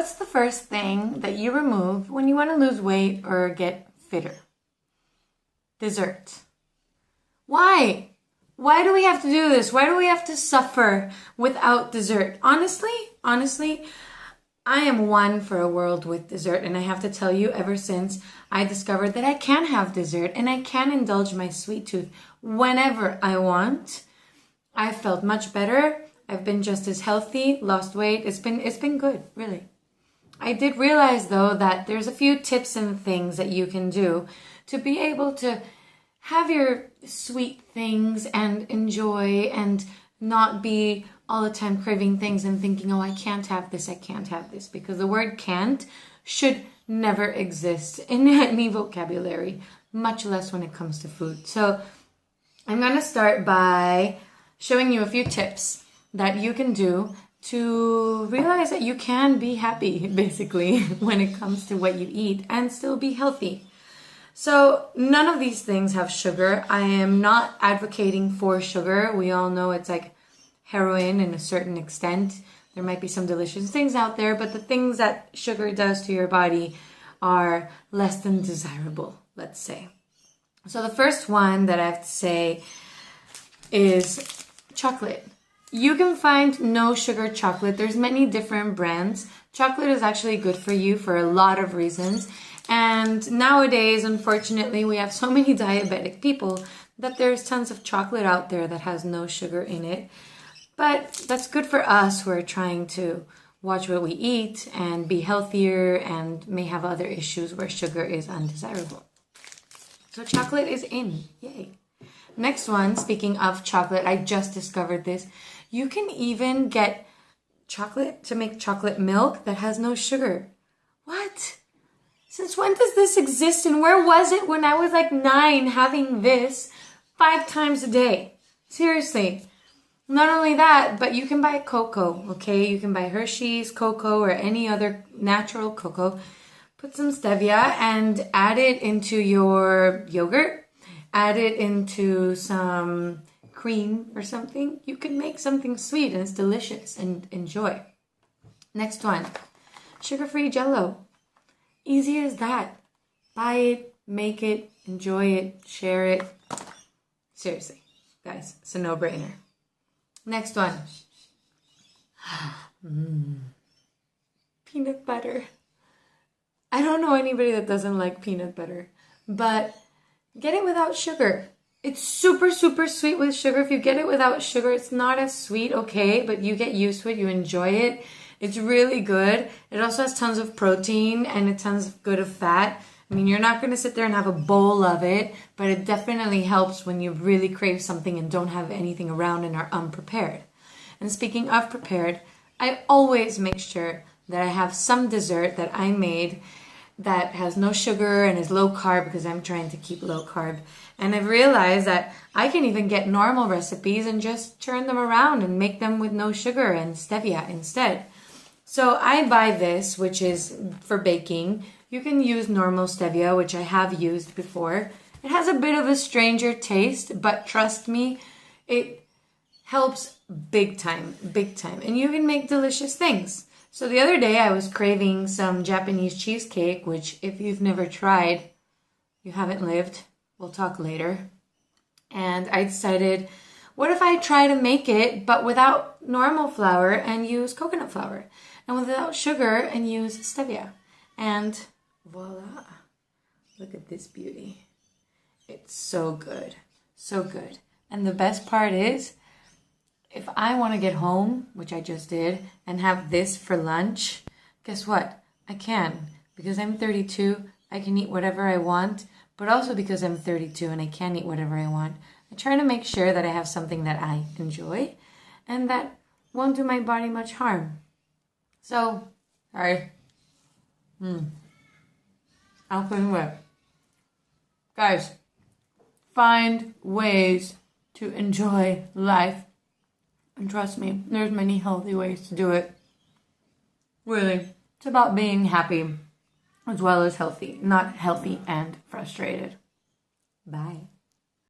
What's the first thing that you remove when you want to lose weight or get fitter? Dessert. Why? Why do we have to do this? Why do we have to suffer without dessert? Honestly, I am one for a world with dessert, and I have to tell you, ever since I discovered that I can have dessert and I can indulge my sweet tooth whenever I want, I've felt much better. I've been just as healthy, lost weight. It's been good, really. I did realize though that there's a few tips and things that you can do to be able to have your sweet things and enjoy and not be all the time craving things and thinking, oh, I can't have this, because the word can't should never exist in any vocabulary, much less when it comes to food. So I'm going to start by showing you a few tips that you can do to realize that you can be happy, basically, when it comes to what you eat and still be healthy. So none of these things have sugar. I am not advocating for sugar. We all know it's like heroin in a certain extent. There might be some delicious things out there, but the things that sugar does to your body are less than desirable, let's say. So the first one that I have to say is chocolate. You can find no sugar chocolate. There's many different brands. Chocolate is actually good for you for a lot of reasons. And nowadays, unfortunately, we have so many diabetic people that there's tons of chocolate out there that has no sugar in it. But that's good for us who are trying to watch what we eat and be healthier and may have other issues where sugar is undesirable. So chocolate is in. Yay. Next one, speaking of chocolate, I just discovered this. You can even get chocolate to make chocolate milk that has no sugar. What? Since when does this exist, and where was it when I was like 9 having this 5 times a day? Seriously. Not only that, but you can buy cocoa, okay? You can buy Hershey's cocoa or any other natural cocoa. Put some stevia and add it into your yogurt. Add it into some cream or something. You can make something sweet and it's delicious, and enjoy. Next one, sugar-free Jell-O. Easy as that. Buy it, make it, enjoy it, share it. Seriously, guys, it's a no-brainer. Next one. Peanut butter. I don't know anybody that doesn't like peanut butter, but get it without sugar. It's super, super sweet with sugar. If you get it without sugar, it's not as sweet, okay, but you get used to it, you enjoy it. It's really good. It also has tons of protein and a tons of good of fat. I mean, you're not going to sit there and have a bowl of it, but it definitely helps when you really crave something and don't have anything around and are unprepared. And speaking of prepared, I always make sure that I have some dessert that I made that has no sugar and is low carb, because I'm trying to keep low carb. And I've realized that I can even get normal recipes and just turn them around and make them with no sugar and stevia instead. So I buy this, which is for baking. You can use normal stevia, which I have used before. It has a bit of a stranger taste, but trust me, it helps big time, big time. And you can make delicious things. So the other day I was craving some Japanese cheesecake, which if you've never tried, you haven't lived. We'll talk later. And I decided, what if I try to make it, but without normal flour and use coconut flour? And without sugar and use stevia. And voila. Look at this beauty. It's so good. So good. And the best part is, if I want to get home, which I just did, and have this for lunch, guess what? I can. Because I'm 32, I can eat whatever I want. But also because I'm 32 and I can eat whatever I want, I try to make sure that I have something that I enjoy and that won't do my body much harm. So, sorry. I'll put it away. Guys, find ways to enjoy life. And trust me, there's many healthy ways to do it. Really, it's about being happy as well as healthy, not healthy and frustrated. Bye.